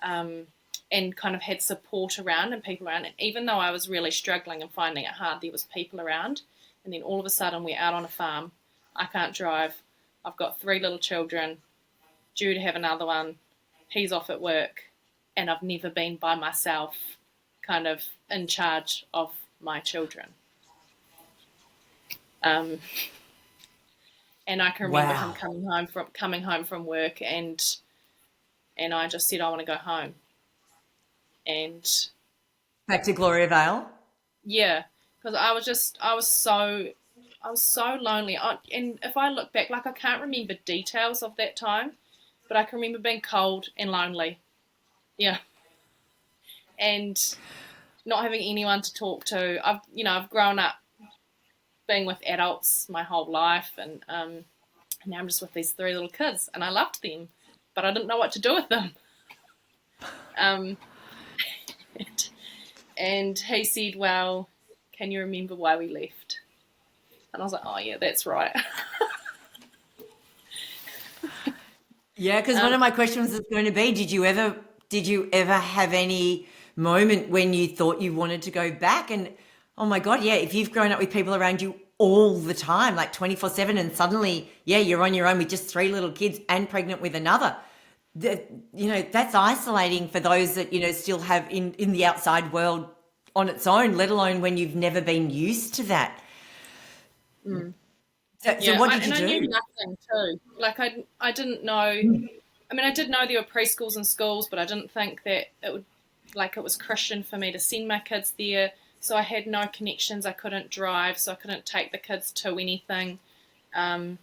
um, and kind of had support around and people around. And even though I was really struggling and finding it hard, there was people around. And then all of a sudden, we're out on a farm. I can't drive. I've got 3 little children, due to have another one. He's off at work, and I've never been by myself, kind of in charge of my children. Um, and I can remember him Wow. coming home from work, and I just said I want to go home. And Back to Gloriavale. yeah, because I was so lonely. And if I look back, like I can't remember details of that time, but I can remember being cold and lonely. Yeah, and not having anyone to talk to. I've grown up being with adults my whole life, and now I'm just with these 3 little kids, and I loved them, but I didn't know what to do with them. Um, and he said, "Well, can you remember why we left?" And I was like, "Oh yeah, that's right." Yeah, because one um, of my questions is going to be, did you ever have any moment when you thought you wanted to go back? And oh my God, yeah, if you've grown up with people around you all the time, like 24/7, and suddenly, yeah, you're on your own with just 3 little kids and pregnant with another. That, that's isolating for those that, still have in the outside world on its own, let alone when you've never been used to that. mm. So Yeah, what did you and I knew do? nothing too. Like I didn't know. I mean, I did know there were preschools and schools, but I didn't think that it was Christian for me to send my kids there. So I had no connections. I couldn't drive, so I couldn't take the kids to anything. Um,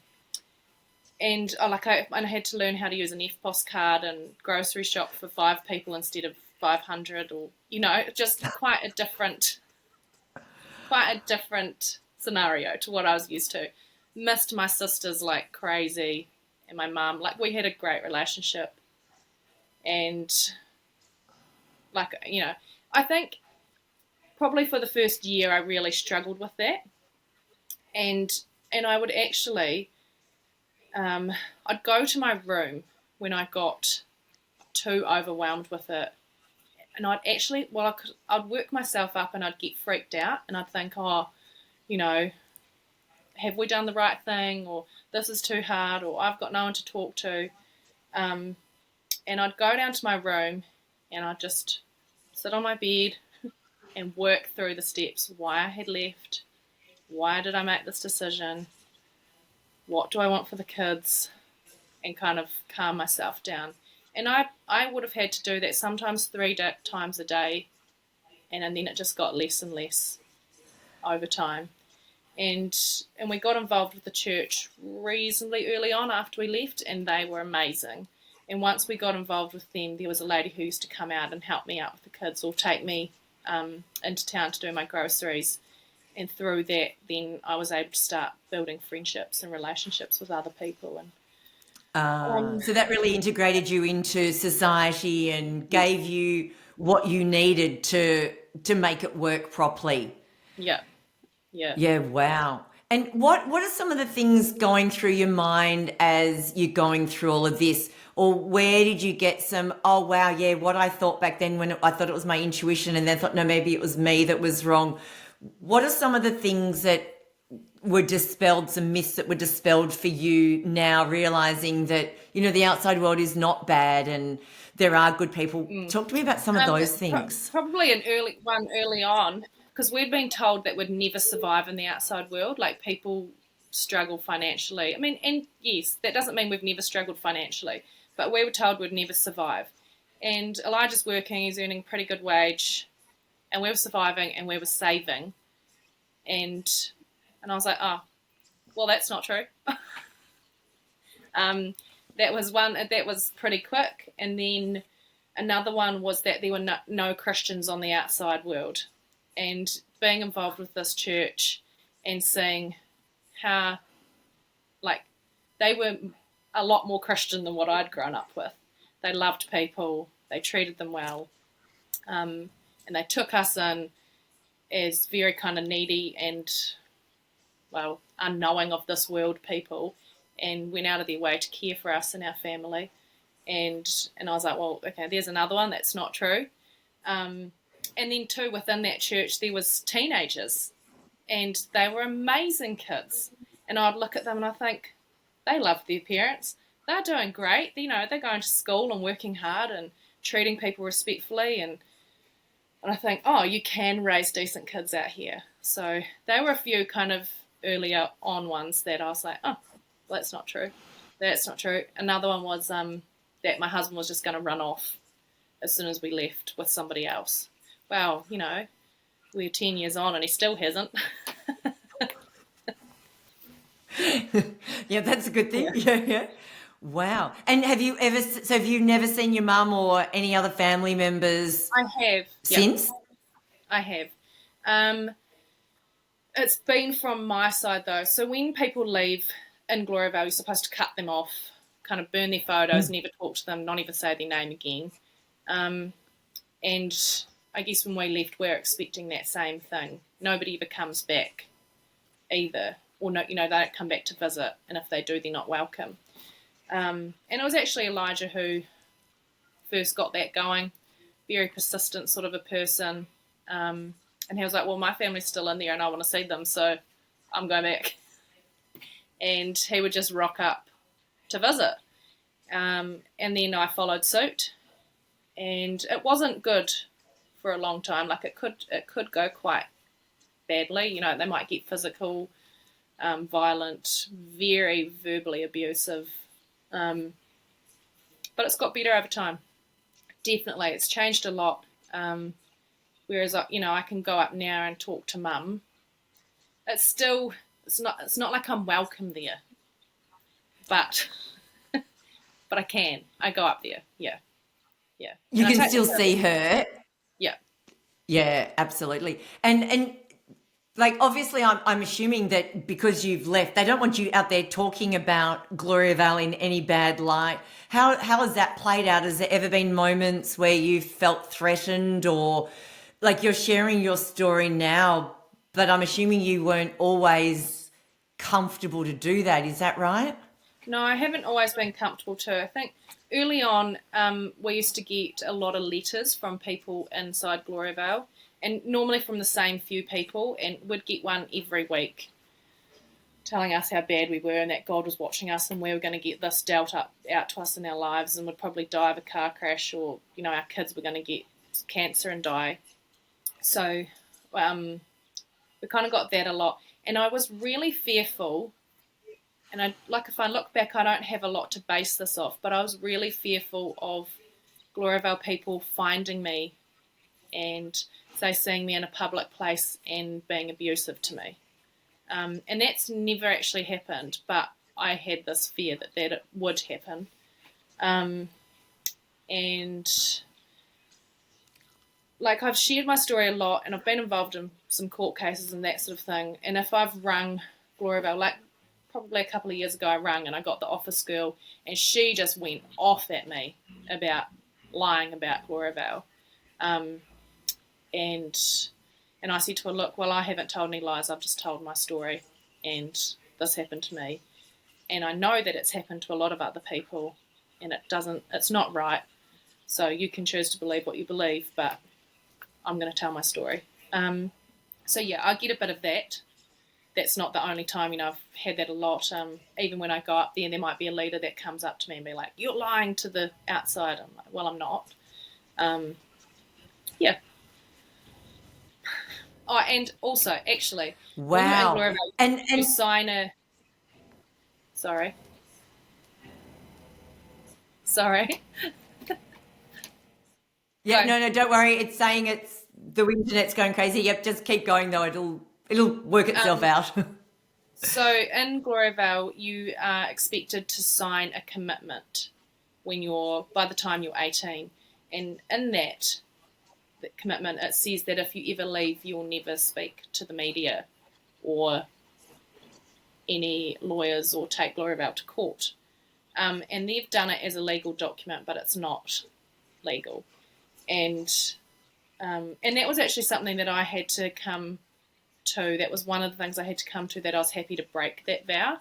and I had to learn how to use an EFTPOS card and grocery shop for 5 people instead of 500, or just quite a different scenario to what I was used to. Missed my sisters like crazy, and my mum. Like we had a great relationship, and I think probably for the first year I really struggled with that, and I would actually, I'd go to my room when I got too overwhelmed with it, and I'd work myself up and I'd get freaked out, and I'd think, oh, you know, have we done the right thing, or this is too hard, or I've got no one to talk to. Um, and I'd go down to my room and I'd just sit on my bed and work through the steps, why I had left, why did I make this decision, what do I want for the kids, and kind of calm myself down. And I would have had to do that sometimes 3 times a day, and then it just got less and less over time. And we got involved with the church reasonably early on after we left, and they were amazing. And once we got involved with them, there was a lady who used to come out and help me out with the kids, or take me into town to do my groceries. And through that, then I was able to start building friendships and relationships with other people. And So that really integrated you into society and yeah, gave you what you needed to make it work properly. yeah, yeah. Yeah, wow. And what are some of the things going through your mind as you're going through all of this? Or where did you get some, oh wow, yeah, what I thought back then when I thought it was my intuition and then thought, no, maybe it was me that was wrong. What are some of the things that were dispelled, some myths that were dispelled for you now, realizing that, the outside world is not bad and there are good people? Mm. Talk to me about some of those things. Probably an early on, because we'd been told that we'd never survive in the outside world. Like people struggle financially. I mean, and yes, that doesn't mean we've never struggled financially, but we were told we'd never survive. And Elijah's working; he's earning a pretty good wage, and we were surviving and we were saving. And I was like, oh, well, that's not true. um, that was one that was pretty quick, and then another one was that there were no Christians on the outside world, and being involved with this church and seeing how, like, they were a lot more Christian than what I'd grown up with. They loved people. They treated them well. And they took us in as very kind of needy and, well, unknowing of this world people, and went out of their way to care for us and our family. And I was like, well, okay, there's another one that's not true. And then too, within that church, there was teenagers, and they were amazing kids. And I'd look at them and I think, they love their parents. They're doing great. You know, they're going to school and working hard and treating people respectfully. And I think, oh, you can raise decent kids out here. So they were a few kind of earlier on ones that I was like, oh, well, that's not true. That's not true. Another one was that my husband was just going to run off as soon as we left with somebody else. Well, you know, we're 10 years on and he still hasn't. Yeah, that's a good thing. Yeah. Wow. And have you never seen your mum or any other family members I have. since? Yep, I have. It's been from my side though. So when people leave in Gloriavale, you're supposed to cut them off, kind of burn their photos, never talk to them, not even say their name again. And I guess when we left, we're expecting that same thing. Nobody ever comes back either, or no, you know, they don't come back to visit, and if they do, they're not welcome. And it was actually Elijah who first got that going. Very persistent sort of a person. And he was like, well, my family's still in there and I want to see them, so I'm going back. And he would just rock up to visit. And then I followed suit. And it wasn't good for a long time. Like it could go quite badly. You know, they might get physical, violent, very verbally abusive. But it's got better over time. Definitely, it's changed a lot. Whereas, you know, I can go up now and talk to mum. It's not like I'm welcome there, but I can. I go up there. Yeah. You And I can take still them see her. Yeah. Yeah, absolutely. And like obviously I'm assuming that because you've left, they don't want you out there talking about Gloriavale in any bad light. How has that played out? Has there ever been moments where you felt threatened, or like you're sharing your story now, but I'm assuming you weren't always comfortable to do that. Is that right? No, I haven't always been comfortable too. I think early on, we used to get a lot of letters from people inside Gloriavale, and normally from the same few people, and we'd get one every week telling us how bad we were and that God was watching us and we were going to get this dealt out to us in our lives and would probably die of a car crash, or, you know, our kids were going to get cancer and die. So we kind of got that a lot. And I was really fearful. And if I look back, I don't have a lot to base this off, but I was really fearful of Gloriavale people finding me and, say, seeing me in a public place and being abusive to me. And that's never actually happened, but I had this fear that it would happen. And, like, I've shared my story a lot, and I've been involved in some court cases and that sort of thing. And if I've rung Gloriavale, like, probably a couple of years ago I rang and I got the office girl and she just went off at me about lying about Gloriavale. And I said to her, look, well, I haven't told any lies, I've just told my story and this happened to me. And I know that it's happened to a lot of other people and it's not right. So you can choose to believe what you believe, but I'm going to tell my story. So yeah, I get a bit of that. That's not the only time, you know, I've had that a lot. Even when I go up there and there might be a leader that comes up to me and be like, you're lying to the outside. I'm like, well, I'm not. Yeah. Oh, and also, actually, when you're in Wow. Gloriavale, And you sign a... Sorry. yeah, Go. no, don't worry. It's saying the internet's going crazy. Yep, just keep going though. It'll work itself out. So in Gloriavale, you are expected to sign a commitment by the time you're 18. And in that commitment, it says that if you ever leave, you'll never speak to the media or any lawyers or take Gloriavale to court. and they've done it as a legal document, but it's not legal. And that was actually something that I had to come to. That was one of the things I had to come to, that I was happy to break that vow,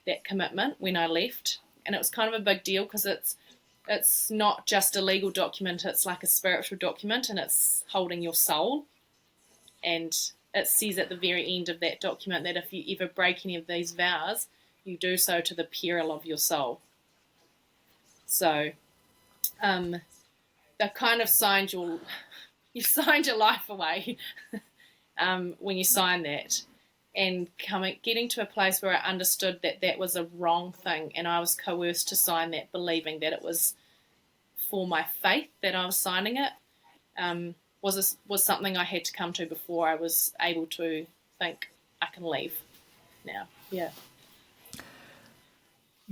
that commitment when I left. And it was kind of a big deal because it's not just a legal document, it's like a spiritual document, and it's holding your soul. And it says at the very end of that document that if you ever break any of these vows, you do so to the peril of your soul. So they've kind of signed your life away when you sign that. And getting to a place where I understood that that was a wrong thing, and I was coerced to sign that, believing that it was for my faith that I was signing it, was something I had to come to before I was able to think I can leave now. Yeah.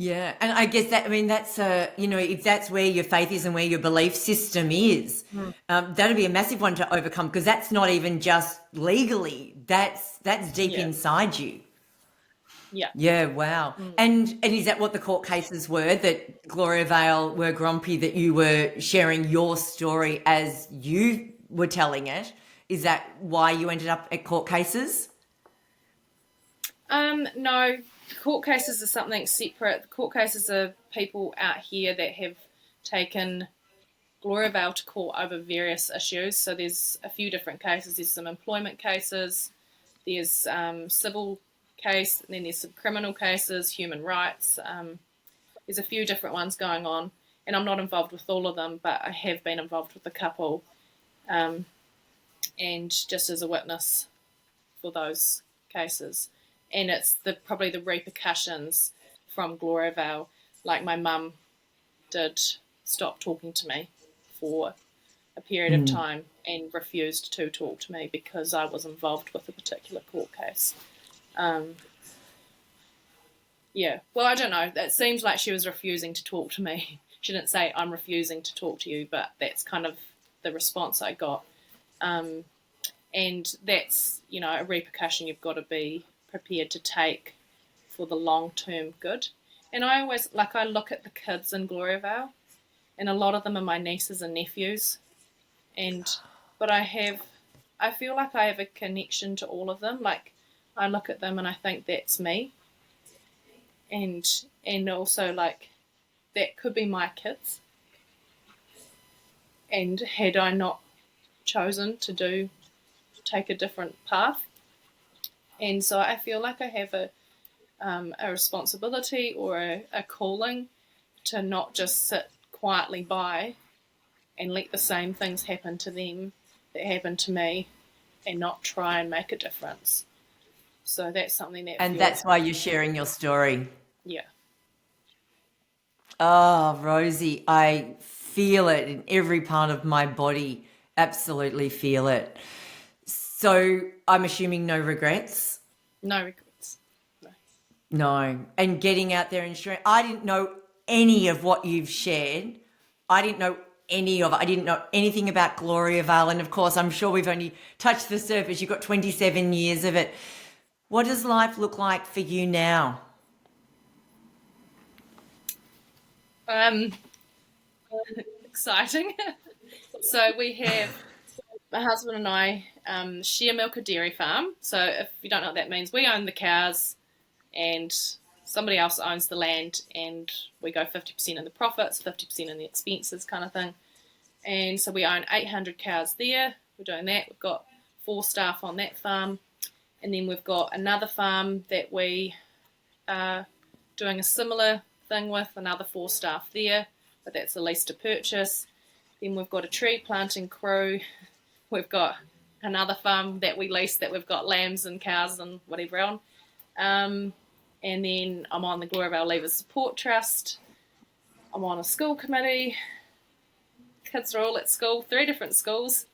Yeah, and I guess that's if that's where your faith is and where your belief system is, that'd be a massive one to overcome, because that's not even just legally, that's deep inside you. Yeah. Yeah, wow. And is that what the court cases were, that Gloriavale were grumpy that you were sharing your story as you were telling it? Is that why you ended up at court cases? No, court cases are something separate. The court cases are people out here that have taken Gloriavale to court over various issues. So there's a few different cases. There's some employment cases, there's civil case, and then there's some criminal cases, human rights. There's a few different ones going on, and I'm not involved with all of them, but I have been involved with a couple, and just as a witness for those cases. And it's probably the repercussions from Gloriavale. Like, my mum did stop talking to me for a period of time and refused to talk to me because I was involved with a particular court case. Yeah, well, I don't know. It seems like she was refusing to talk to me. She didn't say, I'm refusing to talk to you, but that's kind of the response I got. And that's, a repercussion you've got to be prepared to take for the long-term good. And I always, I look at the kids in Gloriavale, and a lot of them are my nieces and nephews. But I feel like I have a connection to all of them. Like, I look at them and I think that's me. And also, that could be my kids. And had I not chosen to take a different path. And so I feel like I have a responsibility or a calling to not just sit quietly by and let the same things happen to them that happened to me and not try and make a difference. So that's something that that's why you're sharing your story. Yeah. Oh, Rosie, I feel it in every part of my body. Absolutely feel it. So I'm assuming no regrets? No regrets. No. And getting out there and sharing. I didn't know any of what you've shared. I didn't know any of it. I didn't know anything about Gloriavale. And of course, I'm sure we've only touched the surface. You've got 27 years of it. What does life look like for you now? Exciting. So we have, my husband and I share milk a dairy farm. So if you don't know what that means, we own the cows and somebody else owns the land, and we go 50% in the profits, 50% in the expenses, kind of thing. And so we own 800 cows there. We're doing that. We've got 4 staff on that farm. And then we've got another farm that we are doing a similar thing with, another 4 staff there, but that's a lease to purchase. Then we've got a tree planting crew. We've got another farm that we lease that we've got lambs and cows and whatever on. And then I'm on the Gloriavale Leavers Support Trust. I'm on a school committee. Kids are all at school, 3 different schools.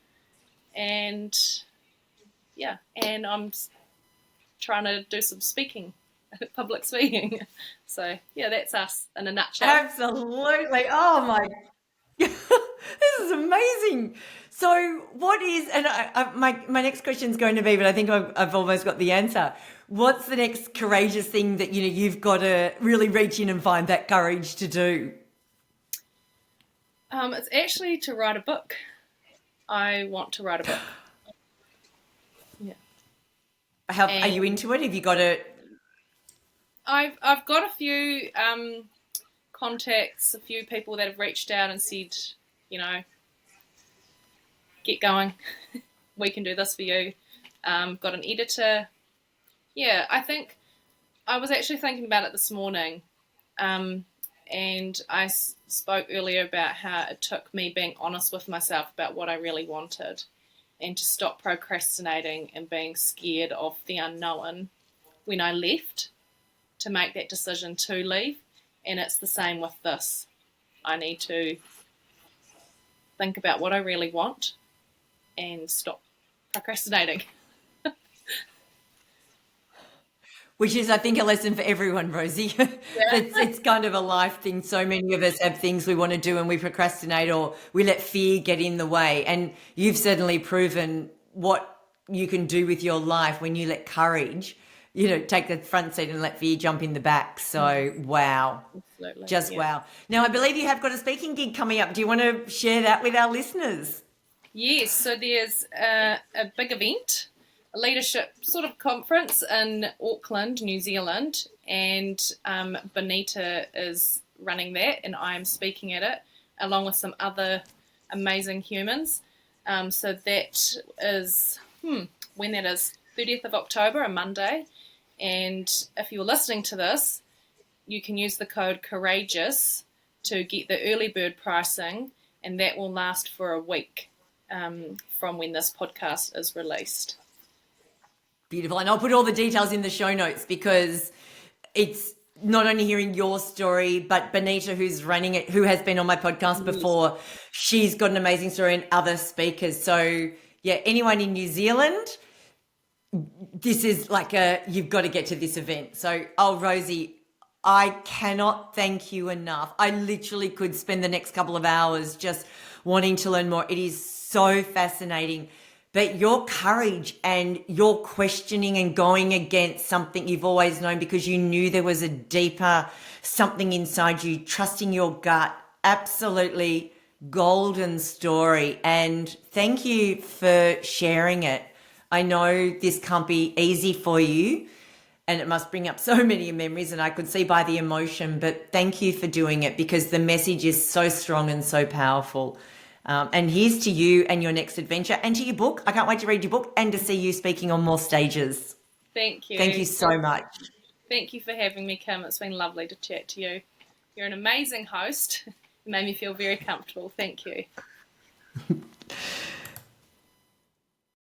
And yeah, and I'm trying to do some speaking, public speaking. So yeah, that's us in a nutshell. Absolutely. Oh my, this is amazing. So what is, and my next question is going to be, but I think I've almost got the answer. What's the next courageous thing that, you've got to really reach in and find that courage to do? It's actually to write a book. I want to write a book. Yeah. Are you into it? Have you got it? I've got a few contacts, a few people that have reached out and said, get going. We can do this for you. Got an editor. Yeah, I think I was actually thinking about it this morning. And I spoke earlier about how it took me being honest with myself about what I really wanted and to stop procrastinating and being scared of the unknown when I left to make that decision to leave. And it's the same with this. I need to think about what I really want and stop procrastinating. Which is, I think, a lesson for everyone, Rosie. Yeah. It's kind of a life thing. So many of us have things we want to do and we procrastinate or we let fear get in the way. And you've certainly proven what you can do with your life when you let courage, take the front seat and let fear jump in the back. So, wow. Absolutely. Just yeah. wow. Now, I believe you have got a speaking gig coming up. Do you want to share that with our listeners? Yes, so there's a big event, a leadership sort of conference in Auckland, New Zealand, and Benita is running that, and I'm speaking at it, along with some other amazing humans. So that is, when that is, 30th of October, a Monday, and if you're listening to this, you can use the code COURAGEOUS to get the early bird pricing, and that will last for a week. From when this podcast is released. Beautiful. And I'll put all the details in the show notes because it's not only hearing your story, but Benita, who's running it, who has been on my podcast before, she's got an amazing story and other speakers. So, yeah, anyone in New Zealand, this is you've got to get to this event. So, Rosie, I cannot thank you enough. I literally could spend the next couple of hours just wanting to learn more. It is so fascinating, but your courage and your questioning and going against something you've always known because you knew there was a deeper something inside you, trusting your gut, absolutely golden story. And thank you for sharing it. I know this can't be easy for you and it must bring up so many memories, and I could see by the emotion, but thank you for doing it because the message is so strong and so powerful. And here's to you and your next adventure and to your book. I can't wait to read your book and to see you speaking on more stages. Thank you. Thank you so much. Thank you for having me, Kim. It's been lovely to chat to you. You're an amazing host. You made me feel very comfortable. Thank you.